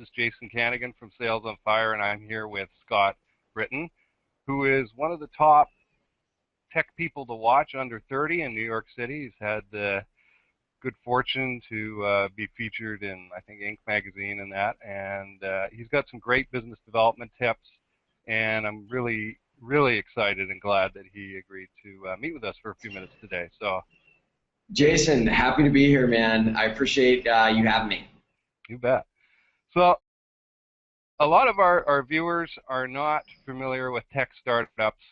is Jason Kanigan from Sales on Fire, and I'm here with Scott Britton, who is one of the top tech people to watch under 30 in New York City. He's had the good fortune to be featured in, I think, Inc. magazine and that, and he's got some great business development tips, and I'm really, really excited and glad that he agreed to meet with us for a few minutes today. So, Jason, happy to be here, man. I appreciate you having me. You bet. So, a lot of our viewers are not familiar with tech startups.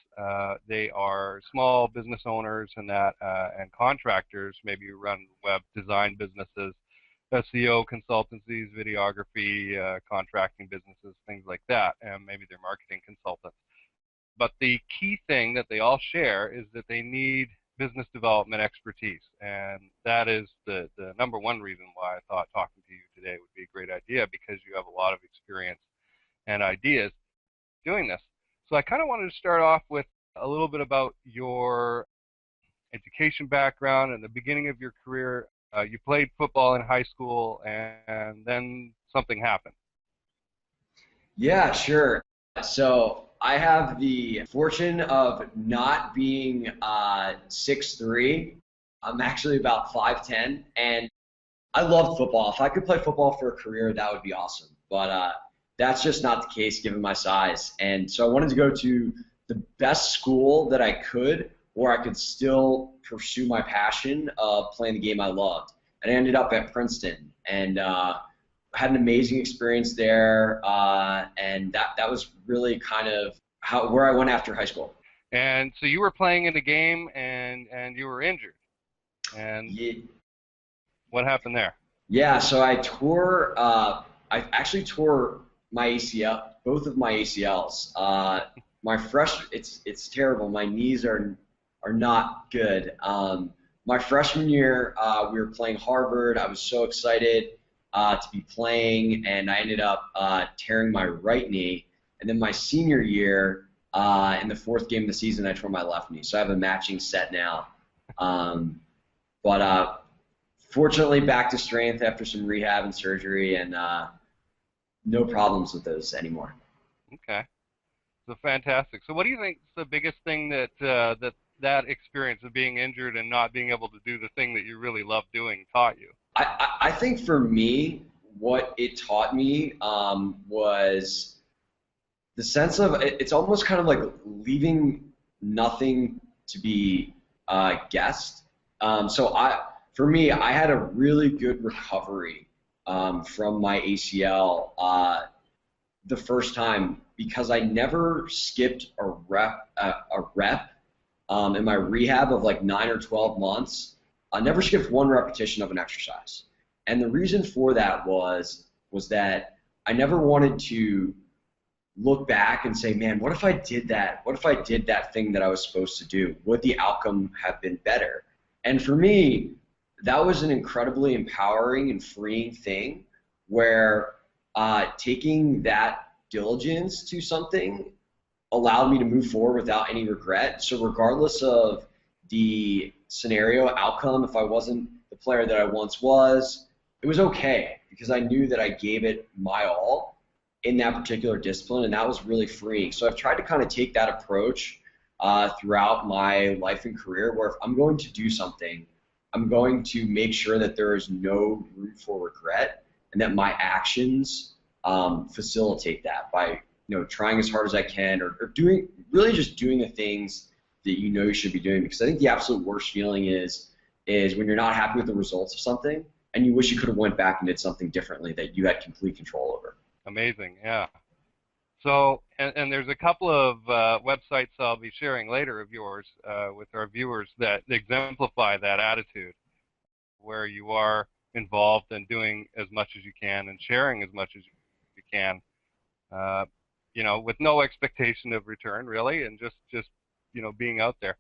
They are small business owners and that, and contractors, maybe who run web design businesses, SEO consultancies, videography, contracting businesses, things like that, and maybe they're marketing consultants. But the key thing that they all share is that they need business development expertise, and that is the number one reason why I thought talking to you today would be a great idea, because you have a lot of experience and ideas doing this. So I kind of wanted to start off with a little bit about your education background and the beginning of your career. You played football in high school, and then something happened. Yeah, sure. So I have the fortune of not being 6'3". I'm actually about 5'10", and I love football. If I could play football for a career, that would be awesome. But that's just not the case given my size. And so I wanted to go to the best school that I could, where I could still pursue my passion of playing the game I loved. And I ended up at Princeton, and had an amazing experience there, and that was really kind of where I went after high school. And so you were playing in the game, and you were injured. And Yeah, what happened there? yeah, so I actually tore my ACL, both of my ACLs. It's terrible. My knees are not good. My freshman year, we were playing Harvard. I was so excited to be playing, and I ended up tearing my right knee. And then my senior year, in the fourth game of the season, I tore my left knee. So I have a matching set now. But fortunately, back to strength after some rehab and surgery, and no problems with those anymore. Okay. So fantastic. So what do you think is the biggest thing that experience of being injured and not being able to do the thing that you really love doing taught you? I think for me, what it taught me was the sense of it's almost kind of like leaving nothing to be guessed. For me, I had a really good recovery from my ACL the first time, because I never skipped a rep in my rehab of like 9 or 12 months. I never skipped one repetition of an exercise. And the reason for that was that I never wanted to look back and say, man, what if I did that? What if I did that thing that I was supposed to do? Would the outcome have been better? And for me, that was an incredibly empowering and freeing thing, where taking that diligence to something allowed me to move forward without any regret. So regardless of the scenario outcome, if I wasn't the player that I once was, it was okay, because I knew that I gave it my all in that particular discipline, and that was really freeing. So I've tried to kind of take that approach throughout my life and career, where if I'm going to do something, I'm going to make sure that there is no room for regret, and that my actions facilitate that by trying as hard as I can, or just doing the things that you should be doing. Because I think the absolute worst feeling is when you're not happy with the results of something, and you wish you could have went back and did something differently that you had complete control over. Amazing, yeah. So, and there's a couple of websites I'll be sharing later of yours with our viewers that exemplify that attitude, where you are involved and doing as much as you can and sharing as much as you can, with no expectation of return, really, and just being out there.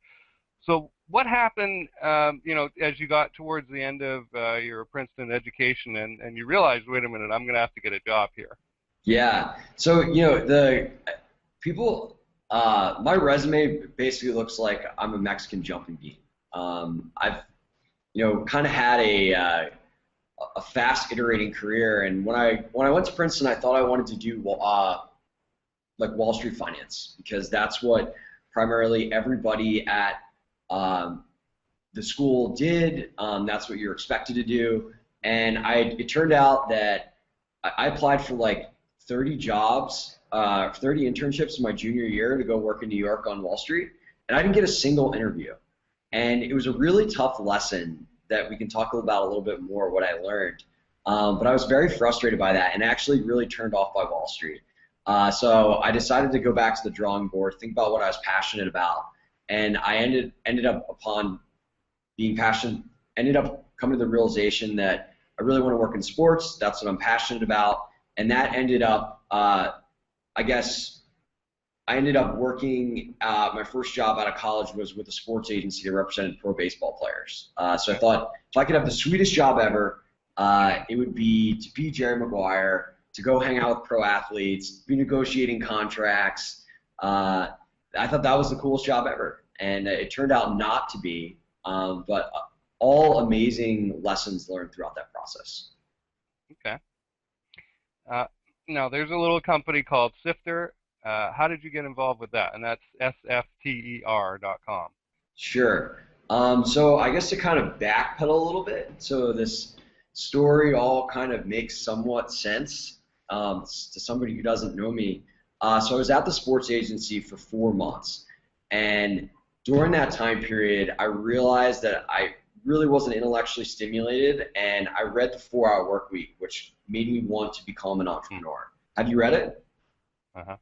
So what happened, as you got towards the end of your Princeton education, and you realized, wait a minute, I'm going to have to get a job here? Yeah. So, the people, my resume basically looks like I'm a Mexican jumping bean. I've, kind of had a a fast iterating career. And when I went to Princeton, I thought I wanted to do like Wall Street finance, because that's what primarily everybody at the school did. That's what you're expected to do. And it turned out that I applied for like 30 jobs, 30 internships in my junior year to go work in New York on Wall Street, and I didn't get a single interview. And it was a really tough lesson that we can talk about a little bit more, what I learned. But I was very frustrated by that and actually really turned off by Wall Street. So I decided to go back to the drawing board, think about what I was passionate about, and I ended up coming to the realization that I really want to work in sports. That's what I'm passionate about, and that ended up, I ended up working. My first job out of college was with a sports agency that represented pro baseball players. So I thought if I could have the sweetest job ever, it would be to be Jerry Maguire, to go hang out with pro athletes, be negotiating contracts. I thought that was the coolest job ever, and it turned out not to be. But all amazing lessons learned throughout that process. Okay. Now, there's a little company called Sifter. How did you get involved with that? And that's sfter.com. Sure. So I guess to kind of backpedal a little bit, so this story all kind of makes somewhat sense to somebody who doesn't know me. So I was at the sports agency for 4 months, and during that time period, I realized that I really wasn't intellectually stimulated, and I read The 4 Hour Workweek, which made me want to become an entrepreneur. Have you read it? Uh-huh.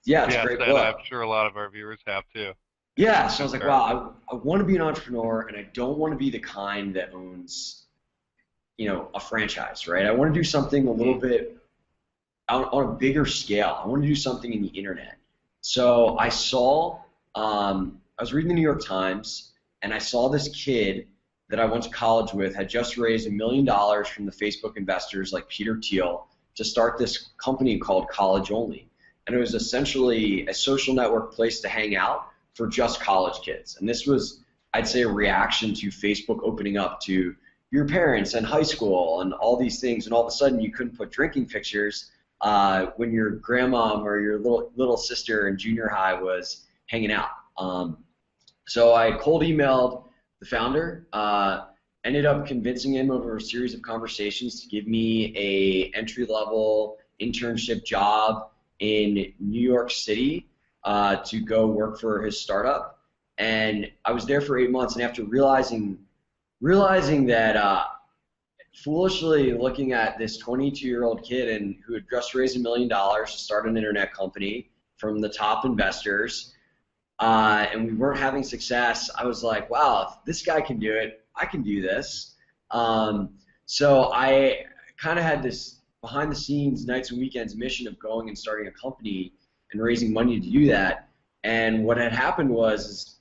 Yeah, it's a great book. I'm sure a lot of our viewers have too. Yeah, so I was like, wow, I want to be an entrepreneur, and I don't want to be the kind that owns, a franchise, right? I want to do something a little bit on a bigger scale. I want to do something in the internet. So I was reading the New York Times, and I saw this kid that I went to college with had just raised $1 million from the Facebook investors like Peter Thiel to start this company called College Only. And it was essentially a social network place to hang out for just college kids. And this was, I'd say, a reaction to Facebook opening up to your parents and high school and all these things. And all of a sudden, you couldn't put drinking pictures when your grandmom or your little sister in junior high was hanging out. So I cold emailed the founder, ended up convincing him over a series of conversations to give me a entry-level internship job in New York City to go work for his startup. And I was there for 8 months, and after realizing that foolishly looking at this 22-year-old kid who had just raised $1 million to start an internet company from the top investors, and we weren't having success, I was like, wow, if this guy can do it, I can do this. So I kind of had this behind-the-scenes, nights and weekends mission of going and starting a company and raising money to do that. And what had happened was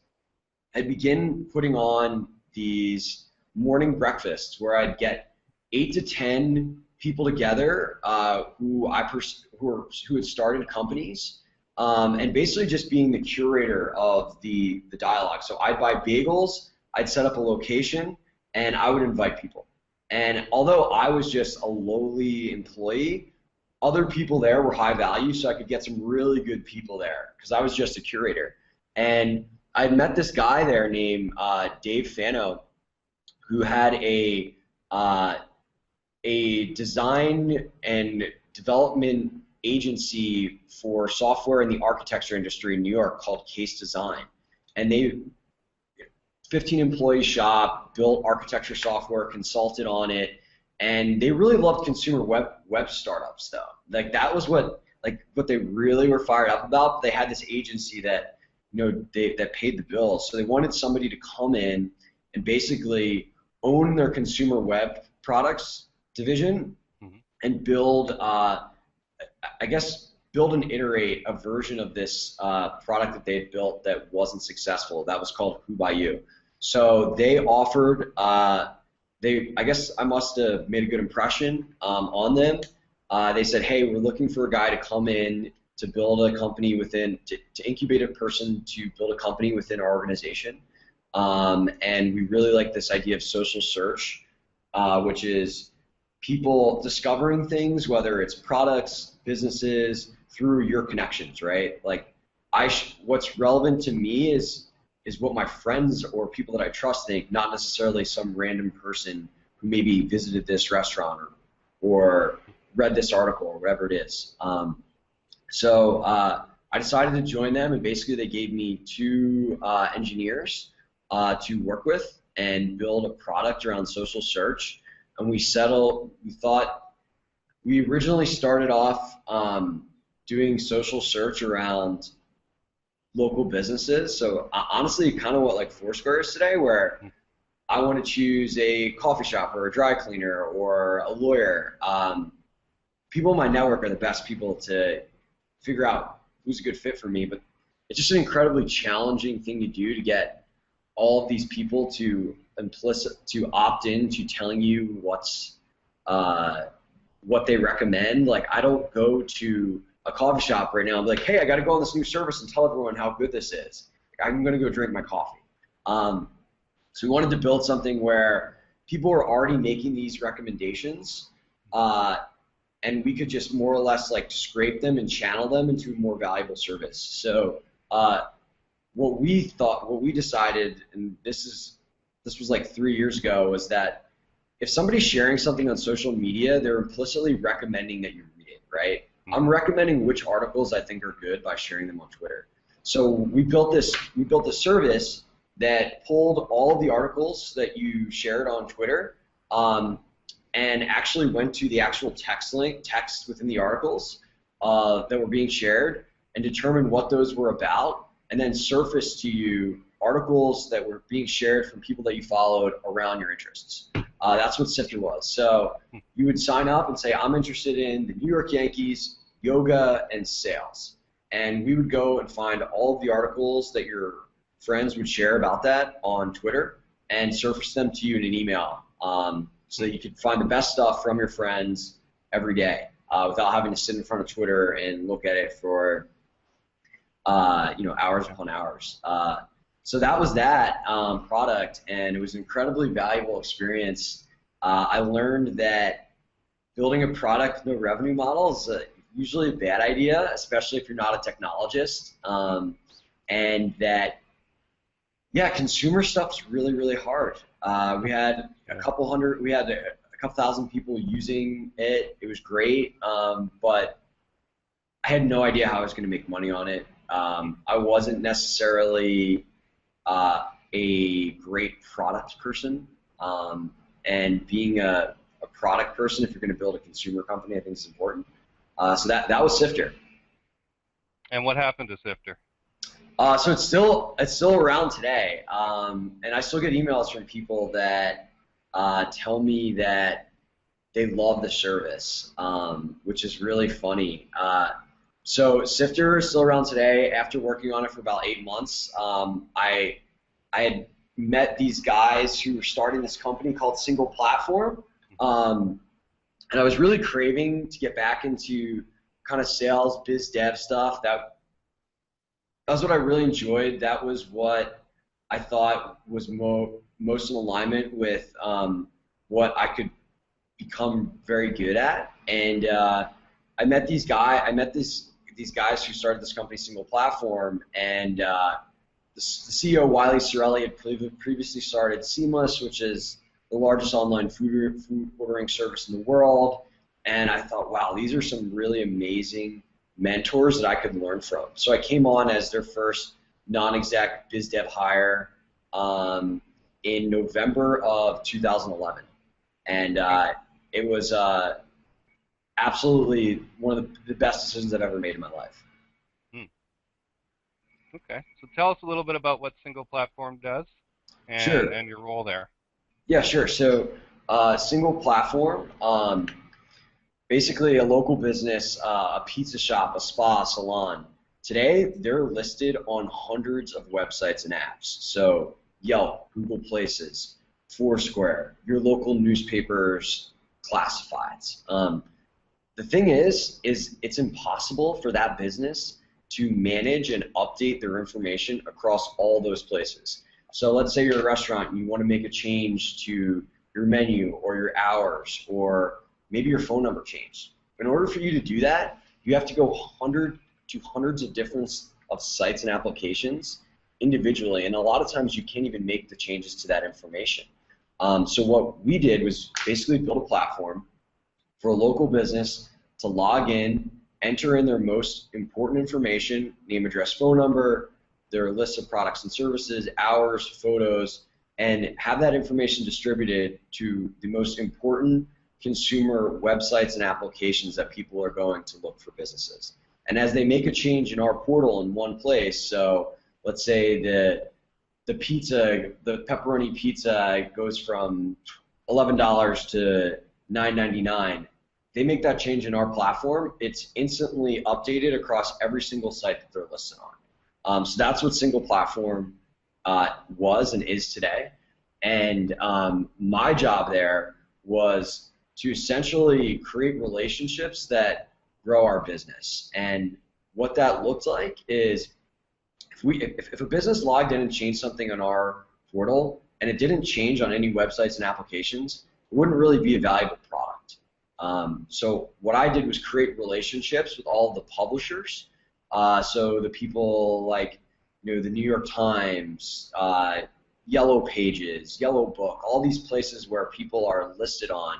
I began putting on these morning breakfasts where I'd get 8 to 10 people together who had started companies, and basically just being the curator of the dialogue. So I'd buy bagels, I'd set up a location, and I would invite people. And although I was just a lowly employee, other people there were high value, so I could get some really good people there because I was just a curator. And I met this guy there named Dave Fano, who had a design and development agency for software in the architecture industry in New York called Case Design. And they 15-employee shop, built architecture software, consulted on it, and they really loved consumer web startups though. Like that was what they really were fired up about. They had this agency that that paid the bills, so they wanted somebody to come in and basically own their consumer web products division and build and iterate a version of this product that they had built that wasn't successful. That was called Who by You. So they offered, I guess I must have made a good impression on them. They said, hey, we're looking for a guy to come in to build a company to incubate a person to build a company within our organization. And we really like this idea of social search, which is people discovering things, whether it's products, businesses, through your connections, right? Like, what's relevant to me is what my friends or people that I trust think, not necessarily some random person who maybe visited this restaurant or read this article or whatever it is. So I decided to join them, and basically they gave me two engineers to work with and build a product around social search. And we originally started off doing social search around local businesses. So honestly, kind of what like Foursquare is today, where I want to choose a coffee shop or a dry cleaner or a lawyer. People in my network are the best people to figure out who's a good fit for me, but it's just an incredibly challenging thing to do to get all of these people to opt in to telling you what they recommend. Like, I don't go to a coffee shop right now and be like, hey, I got to go on this new service and tell everyone how good this is. Like, I'm going to go drink my coffee. So we wanted to build something where people are already making these recommendations, and we could just more or less like scrape them and channel them into a more valuable service. So what we decided, and this was like 3 years ago, was that if somebody's sharing something on social media, they're implicitly recommending that you read it, right? I'm recommending which articles I think are good by sharing them on Twitter. So we built this service that pulled all of the articles that you shared on Twitter, and actually went to the actual text within the articles that were being shared, and determined what those were about, and then surfaced to you articles that were being shared from people that you followed around your interests. That's what Sifter was. So you would sign up and say, I'm interested in the New York Yankees, yoga, and sales. And we would go and find all of the articles that your friends would share about that on Twitter and surface them to you in an email, so that you could find the best stuff from your friends every day without having to sit in front of Twitter and look at it for hours upon hours. So that was that product, and it was an incredibly valuable experience. I learned that building a product with no revenue model is usually a bad idea, especially if you're not a technologist, and that, consumer stuff's really, really hard. We had a couple thousand people using it. It was great, but I had no idea how I was going to make money on it. I wasn't necessarily a great product person, and being a product person, if you're going to build a consumer company, I think is important. So that was Sifter. And what happened to Sifter? So it's still around today, and I still get emails from people that tell me that they love the service, which is really funny. So Sifter is still around today. After working on it for about 8 months, I had met these guys who were starting this company called Single Platform, and I was really craving to get back into kind of sales, biz dev stuff. That was what I really enjoyed. That was what I thought was most in alignment with what I could become very good at. And I met these guys who started this company, Single Platform, and the CEO, Wiley Sorelli, had previously started Seamless, which is the largest online food ordering service in the world. And I thought, wow, these are some really amazing mentors that I could learn from. So I came on as their first non-exec biz dev hire in November of 2011. And it was absolutely one of the best decisions I've ever made in my life. Okay, so tell us a little bit about what Single Platform does and your role there. Yeah, sure. So Single Platform, basically a local business, a pizza shop, a spa, a salon. Today, they're listed on hundreds of websites and apps. So Yelp, Google Places, Foursquare, your local newspapers, classifieds. The thing is it's impossible for that business to manage and update their information across all those places. So let's say you're a restaurant and you want to make a change to your menu or your hours or maybe your phone number changed. In order for you to do that, you have to go hundreds of different sites and applications individually, and a lot of times you can't even make the changes to that information. So what we did was basically build a platform for a local business to log in, enter in their most important information, name, address, phone number, their list of products and services, hours, photos, and have that information distributed to the most important consumer websites and applications that people are going to look for businesses. And as they make a change in our portal in one place, so let's say the pepperoni pizza goes from $11 to $9.99. They make that change in our platform, it's instantly updated across every single site that they're listed on. So that's what single platform was and is today. And my job there was to essentially create relationships that grow our business. And what that looked like is if a business logged in and changed something on our portal and it didn't change on any websites and applications, it wouldn't really be a valuable product. So what I did was create relationships with all of the publishers. So the people like the New York Times, Yellow Pages, Yellow Book, all these places where people are listed on.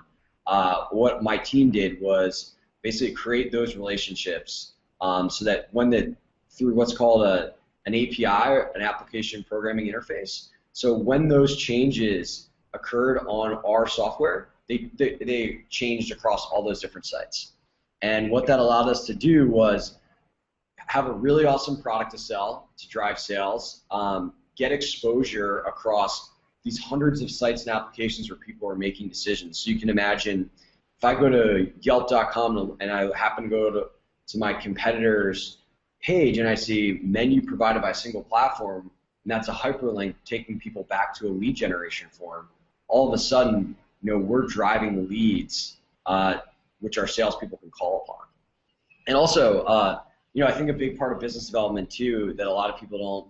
What my team did was basically create those relationships so that through what's called an API, an application programming interface. So when those changes occurred on our software, they changed across all those different sites. And what that allowed us to do was have a really awesome product to sell, to drive sales, get exposure across these hundreds of sites and applications where people are making decisions. So you can imagine if I go to Yelp.com and I happen to go to my competitor's page and I see menu provided by a single platform, and that's a hyperlink taking people back to a lead generation form, all of a sudden, we're driving the leads, which our salespeople can call upon. And also, I think a big part of business development too that a lot of people don't,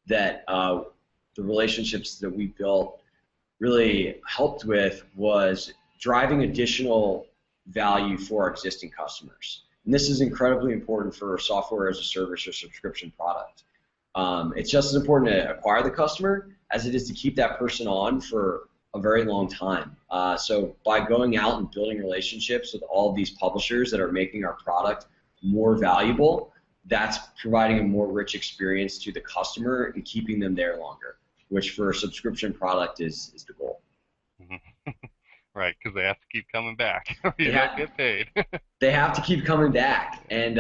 that the relationships that we built really helped with was driving additional value for our existing customers. And this is incredibly important for a software as a service or subscription product. It's just as important to acquire the customer as it is to keep that person on for a very long time. So by going out and building relationships with all of these publishers that are making our product more valuable, that's providing a more rich experience to the customer and keeping them there longer, which for a subscription product is the goal. Right, because they have to keep coming back. You don't get paid. They have to keep coming back. And,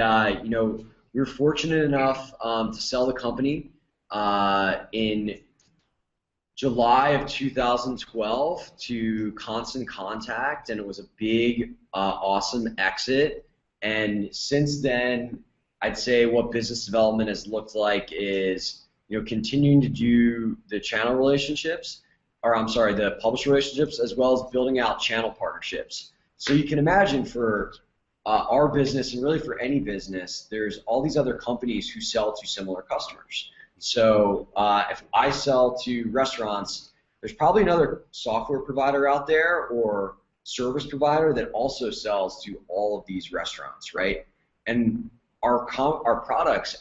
we were fortunate enough to sell the company in July of 2012 to Constant Contact, and it was a big, awesome exit. And since then, I'd say what business development has looked like is, continuing to do the channel relationships, the publisher relationships, as well as building out channel partnerships. So you can imagine for our business, and really for any business, there's all these other companies who sell to similar customers. So if I sell to restaurants, there's probably another software provider out there or service provider that also sells to all of these restaurants, right? And our products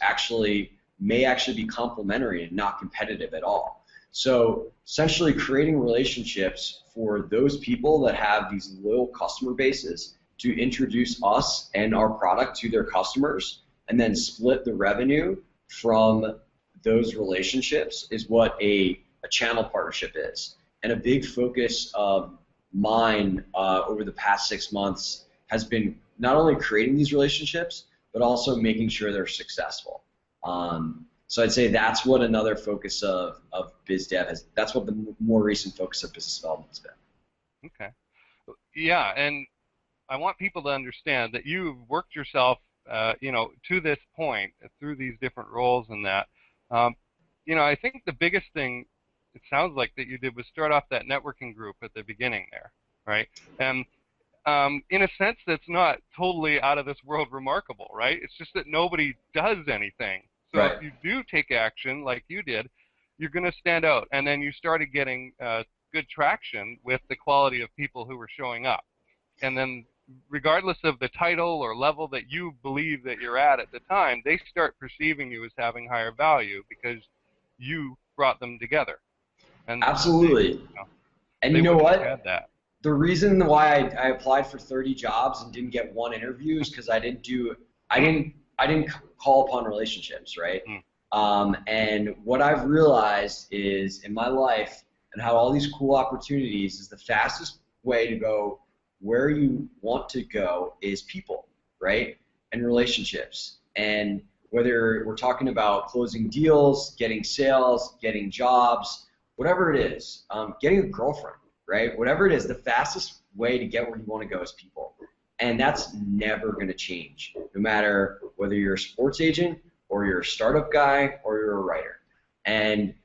may actually be complementary and not competitive at all. So essentially creating relationships for those people that have these loyal customer bases to introduce us and our product to their customers and then split the revenue from those relationships is what a channel partnership is. And a big focus of mine over the past 6 months has been not only creating these relationships, but also making sure they're successful. So I'd say that's what another focus of BizDev is. That's what the more recent focus of business development has been. Okay. Yeah, and I want people to understand that you've worked yourself, to this point through these different roles and that. I think the biggest thing it sounds like that you did was start off that networking group at the beginning there, right? And in a sense, that's not totally out of this world remarkable, right? It's just that nobody does anything. So Right. if you do take action like you did, you're going to stand out. And then you started getting good traction with the quality of people who were showing up. And then regardless of the title or level that you believe that you're at the time, they start perceiving you as having higher value because you brought them together, and Absolutely. And they you know wouldn't have what? had that. The reason why I applied for 30 jobs and didn't get one interview is because I didn't call upon relationships, right? Mm. And what I've realized is in my life and how all these cool opportunities is the fastest way to go where you want to go is people, right? And relationships. And whether we're talking about closing deals, getting sales, getting jobs, whatever it is, getting a girlfriend, right? Whatever it is, the fastest way to get where you want to go is people. And that's never going to change, no matter whether you're a sports agent or you're a startup guy or you're a writer. And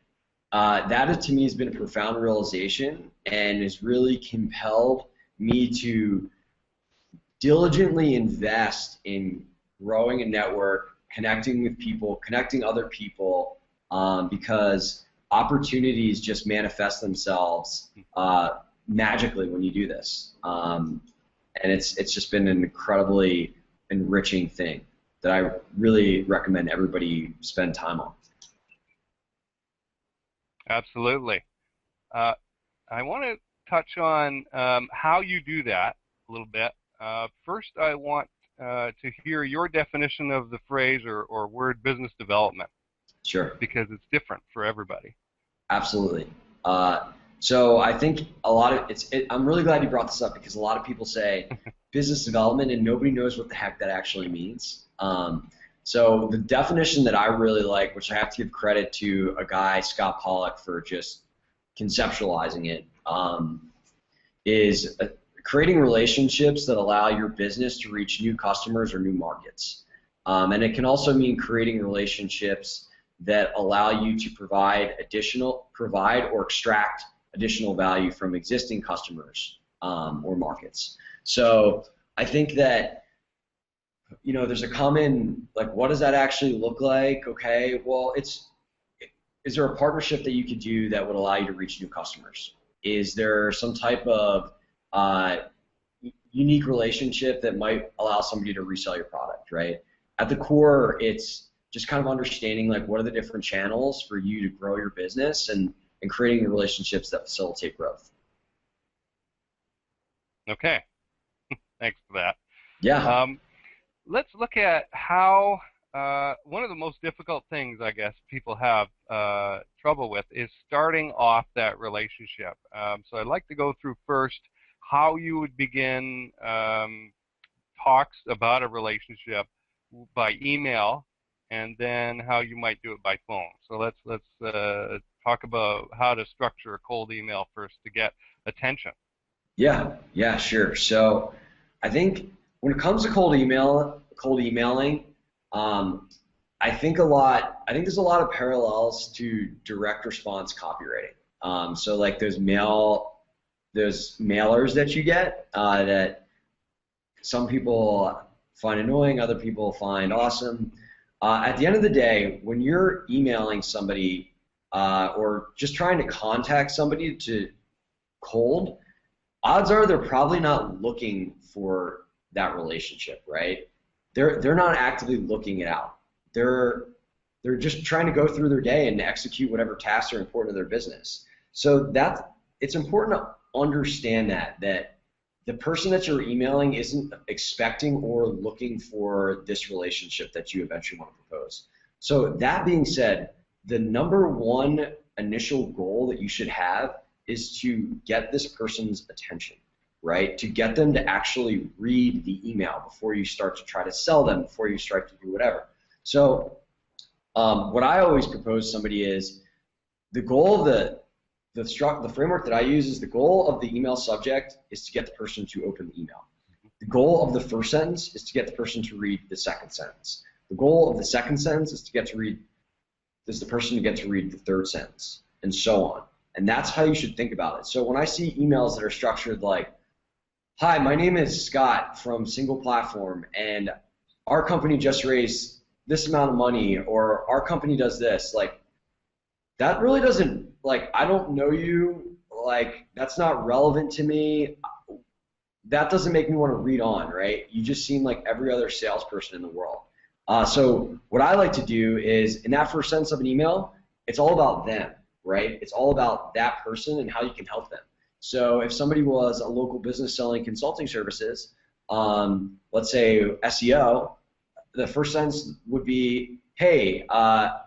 that, to me, has been a profound realization and has really compelled me to diligently invest in growing a network, connecting with people, connecting other people, because opportunities just manifest themselves magically when you do this. And it's just been an incredibly enriching thing that I really recommend everybody spend time on. Absolutely. I want to touch on how you do that a little bit. First, I want to hear your definition of the phrase or word business development, Sure. because it's different for everybody. Absolutely. So I think a lot of I'm really glad you brought this up because a lot of people say business development and nobody knows what the heck that actually means. So the definition that I really like, which I have to give credit to a guy, Scott Pollock, for just conceptualizing it, is creating relationships that allow your business to reach new customers or new markets. And it can also mean creating relationships that allow you to provide or extract additional value from existing customers or markets. So I think that, there's a common, what does that actually look like? Okay, well, is there a partnership that you could do that would allow you to reach new customers? Is there some type of unique relationship that might allow somebody to resell your product, right? At the core, it's just kind of understanding what are the different channels for you to grow your business and creating the relationships that facilitate growth. Okay, thanks for that. Yeah. Let's look at how one of the most difficult things I guess people have trouble with is starting off that relationship. So I'd like to go through first how you would begin talks about a relationship by email, and then how you might do it by phone. So let's talk about how to structure a cold email first to get attention. Yeah, sure. So I think when it comes to cold emailing, I think there's a lot of parallels to direct response copywriting. So those mailers that you get that some people find annoying, other people find awesome. At the end of the day, when you're emailing somebody or just trying to contact somebody to cold, odds are they're probably not looking for that relationship, right? They're not actively looking it out. They're just trying to go through their day and execute whatever tasks are important to their business. So it's important to understand that the person that you're emailing isn't expecting or looking for this relationship that you eventually want to propose. So that being said, the number one initial goal that you should have is to get this person's attention, right? To get them to actually read the email before you start to try to sell them, before you start to do whatever. So what I always propose to somebody is the goal of the framework that I use is the goal of the email subject is to get the person to open the email. The goal of the first sentence is to get the person to read the second sentence. The goal of the second sentence is the person to get to read the third sentence, and so on. And that's how you should think about it. So when I see emails that are structured like, hi, my name is Scott from Single Platform, and our company just raised this amount of money, or our company does this, that really doesn't, I don't know you, that's not relevant to me. that doesn't make me want to read on, right? You just seem like every other salesperson in the world. So what I like to do is, in that first sentence of an email, it's all about them, right? It's all about that person and how you can help them. So if somebody was a local business selling consulting services, let's say SEO, the first sentence would be, hey, I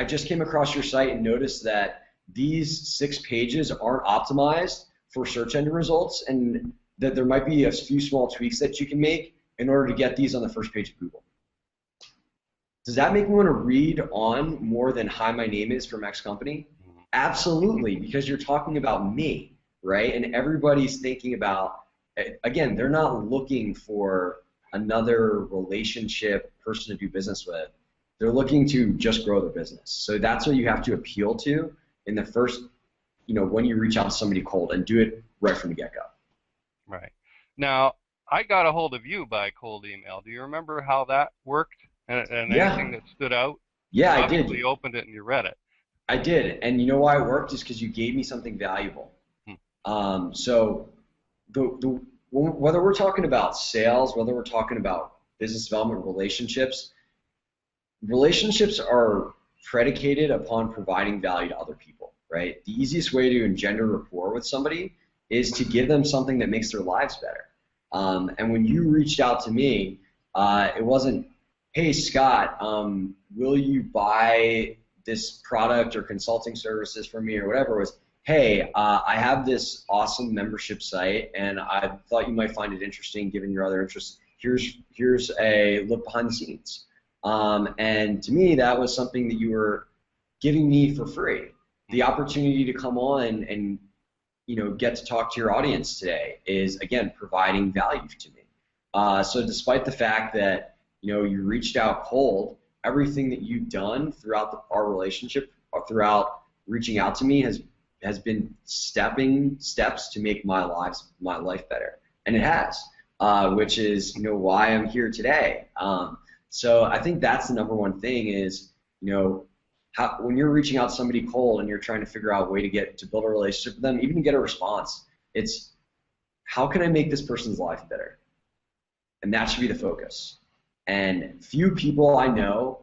just came across your site and noticed that these 6 pages aren't optimized for search engine results, and that there might be a few small tweaks that you can make in order to get these on the first page of Google. Does that make me want to read on more than hi, my name is from X company? Absolutely, because you're talking about me, right? And everybody's thinking about, again, they're not looking for another relationship person to do business with. They're looking to just grow their business. So that's what you have to appeal to in the first, when you reach out to somebody cold, and do it right from the get-go. Right. Now, I got a hold of you by cold email. Do you remember how that worked and Yeah. anything that stood out? Yeah, I Obviously, did. you opened it and you read it. I did. And you know why it worked? Is because you gave me something valuable. So whether we're talking about sales, whether we're talking about business development, relationships are predicated upon providing value to other people, right? The easiest way to engender rapport with somebody is to give them something that makes their lives better. And when you reached out to me, it wasn't, hey, Scott, will you buy this product or consulting services from me or whatever. It was, hey, I have this awesome membership site, and I thought you might find it interesting given your other interests. Here's a look behind the scenes. And to me, that was something that you were giving me for free. The opportunity to come on and get to talk to your audience today is, again, providing value to me. So despite the fact that you reached out cold, everything that you've done throughout our relationship, or throughout reaching out to me, has been steps to make my life better, and it has, which is why I'm here today. So I think that's the number one thing is when you're reaching out to somebody cold and you're trying to figure out a way to build a relationship with them, even to get a response, it's how can I make this person's life better, and that should be the focus. And few people I know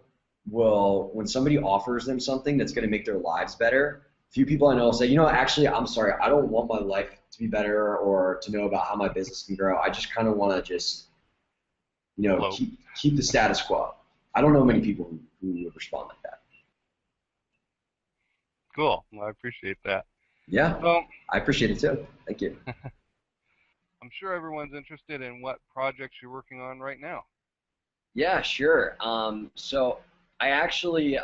will, when somebody offers them something that's going to make their lives better, few people I know will say, actually, I'm sorry, I don't want my life to be better or to know about how my business can grow. I just kind of want to just, keep the status quo. I don't know many people who would respond like that. Cool. Well, I appreciate that. Yeah, So, I appreciate it too. Thank you. I'm sure everyone's interested in what projects you're working on right now. Yeah, sure. So I actually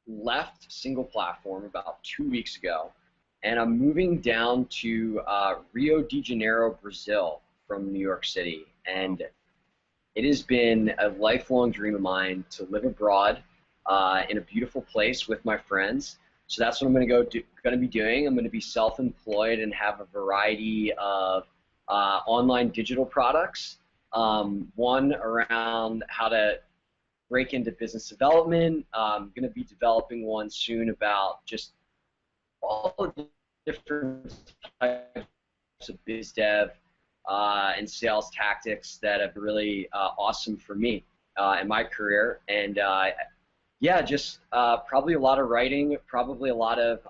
left single platform about 2 weeks ago, and I'm moving down to Rio de Janeiro, Brazil from New York City. And it has been a lifelong dream of mine to live abroad in a beautiful place with my friends. So that's what I'm going to be doing. I'm going to be self-employed and have a variety of online digital products. One around how to break into business development. I'm going to be developing one soon about just all of the different types of biz dev and sales tactics that have been really awesome for me in my career. And yeah, just probably a lot of writing, probably a lot of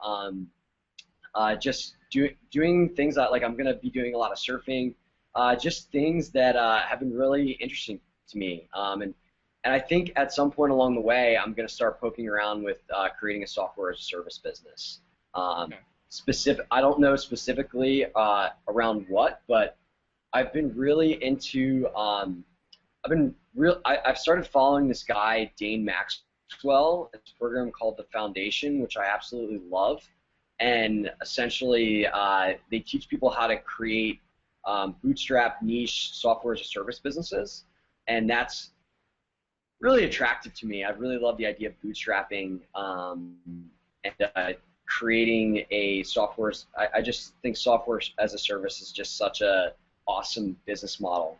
just doing things that, like, I'm going to be doing a lot of surfing. Just things that have been really interesting to me, and I think at some point along the way, I'm going to start poking around with creating a software as a service business. I don't know specifically around what, but I've been really into. I've started following this guy, Dane Maxwell. It's a program called The Foundation, which I absolutely love, and essentially they teach people how to create bootstrap niche software as a service businesses, and that's really attractive to me. I really love the idea of bootstrapping and creating a software. I just think software as a service is just such a awesome business model.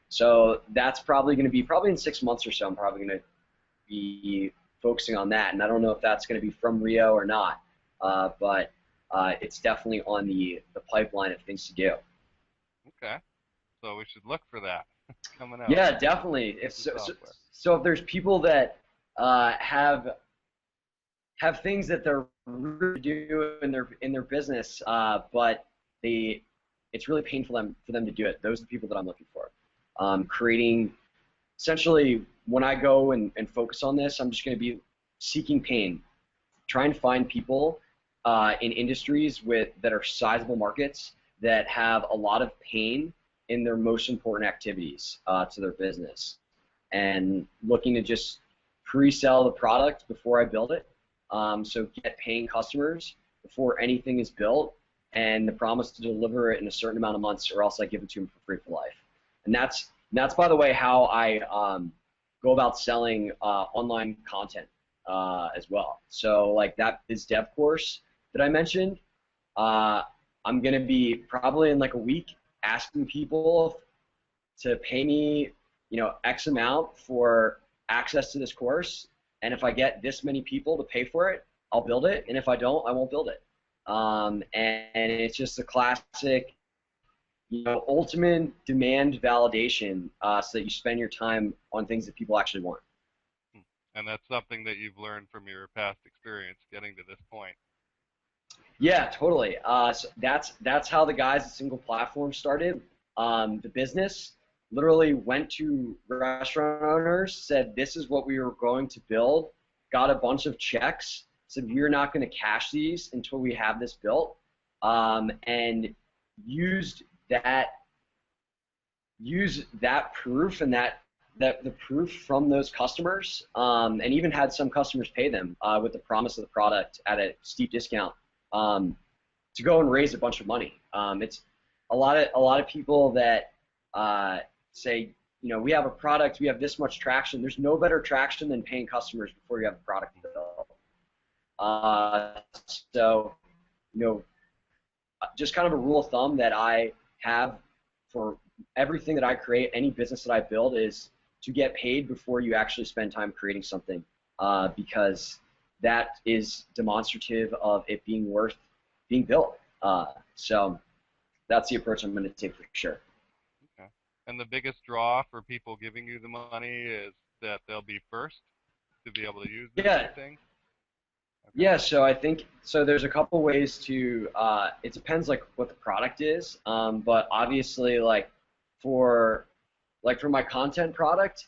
So that's probably going to be in 6 months or so. I'm probably going to be focusing on that, and I don't know if that's going to be from Rio or not, but it's definitely on the pipeline of things to do. Okay. So we should look for that coming out. Yeah, definitely. If so if there's people that have things that they're really do in their business, but it's really painful for them to do it. Those are the people that I'm looking for. Creating essentially when I go and focus on this, I'm just going to be seeking pain, trying to find people in industries that are sizable markets that have a lot of pain in their most important activities to their business, and looking to just pre-sell the product before I build it. So get paying customers before anything is built, and the promise to deliver it in a certain amount of months, or else I give it to them for free for life. And that's by the way how I go about selling online content as well. So like that biz dev course that I mentioned, I'm gonna be probably in like a week asking people to pay me, X amount for access to this course, and if I get this many people to pay for it, I'll build it, and if I don't, I won't build it. And it's just a classic, ultimate demand validation, so that you spend your time on things that people actually want. And that's something that you've learned from your past experience getting to this point. Yeah, totally. So that's how the guys at Single Platform started. The business literally went to restaurant owners, said this is what we were going to build, got a bunch of checks, said we're not going to cash these until we have this built, and used that proof and the proof from those customers, and even had some customers pay them with the promise of the product at a steep discount, to go and raise a bunch of money. It's a lot of people that say, we have a product, we have this much traction. There's no better traction than paying customers before you have a product built. So, just kind of a rule of thumb that I have for everything that I create, any business that I build, is to get paid before you actually spend time creating something, because that is demonstrative of it being worth being built. So that's the approach I'm going to take for sure. Okay. And the biggest draw for people giving you the money is that they'll be first to be able to use this thing? Okay. Yeah, so I think there's a couple ways to it depends like what the product is, but obviously for my content product,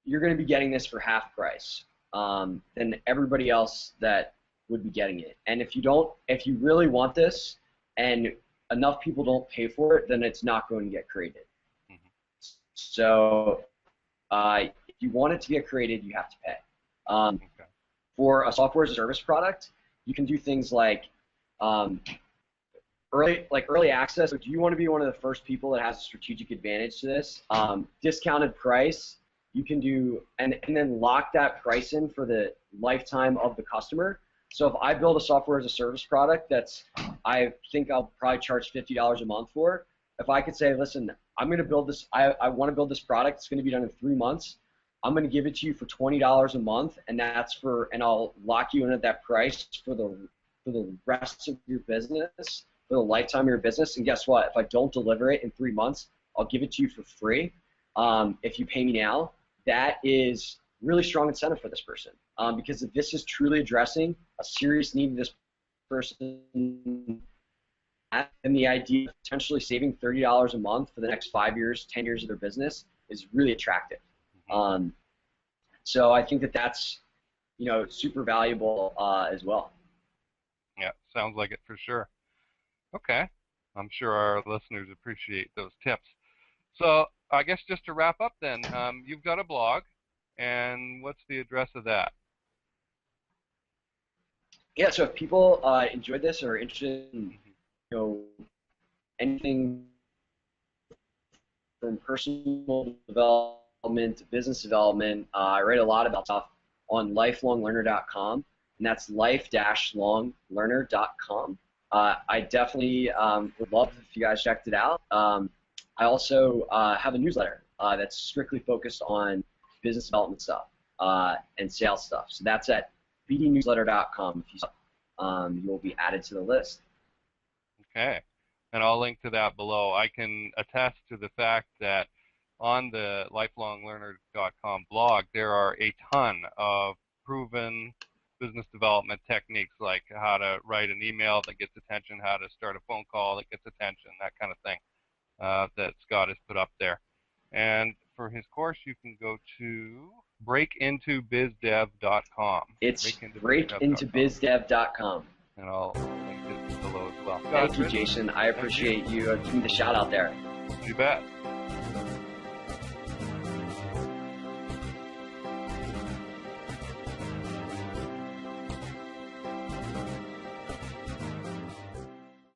you're going to be getting this for half price than everybody else that would be getting it. And if you really want this and enough people don't pay for it, then it's not going to get created. Mm-hmm. So if you want it to get created, you have to pay. Okay. For a software as a service product, you can do things like early access. So do you want to be one of the first people that has a strategic advantage to this? Discounted price, you can do, and then lock that price in for the lifetime of the customer. So if I build a software as a service product I think I'll probably charge $50 a month for, if I could say, listen, I'm going to build this, I want to build this product, it's going to be done in 3 months, I'm going to give it to you for $20 a month, and I'll lock you in at that price for the rest of your business, for the lifetime of your business. And guess what? If I don't deliver it in 3 months, I'll give it to you for free. If you pay me now, that is really strong incentive for this person, because if this is truly addressing a serious need of this person, and the idea of potentially saving $30 a month for the next 5 years, 10 years of their business is really attractive. So I think that's super valuable as well. Yeah, sounds like it for sure. Okay, I'm sure our listeners appreciate those tips. So I guess just to wrap up then, you've got a blog, and what's the address of that? Yeah, so if people enjoyed this or are interested in anything from personal development to business development, I write a lot about stuff on lifelonglearner.com, and that's life-longlearner.com. I definitely would love if you guys checked it out. I also have a newsletter that's strictly focused on business development stuff and sales stuff. So that's at bdnewsletter.com. If you will be added to the list. Okay. and I'll link to that below. I can attest to the fact that on the lifelonglearner.com blog, there are a ton of proven business development techniques, like how to write an email that gets attention, how to start a phone call that gets attention, that kind of thing, that Scott has put up there. And for his course, you can go to breakintobizdev.com. It's breakintobizdev.com. And I'll link it below as well. Thank you, Jason. I appreciate you giving me the shout out there. You bet.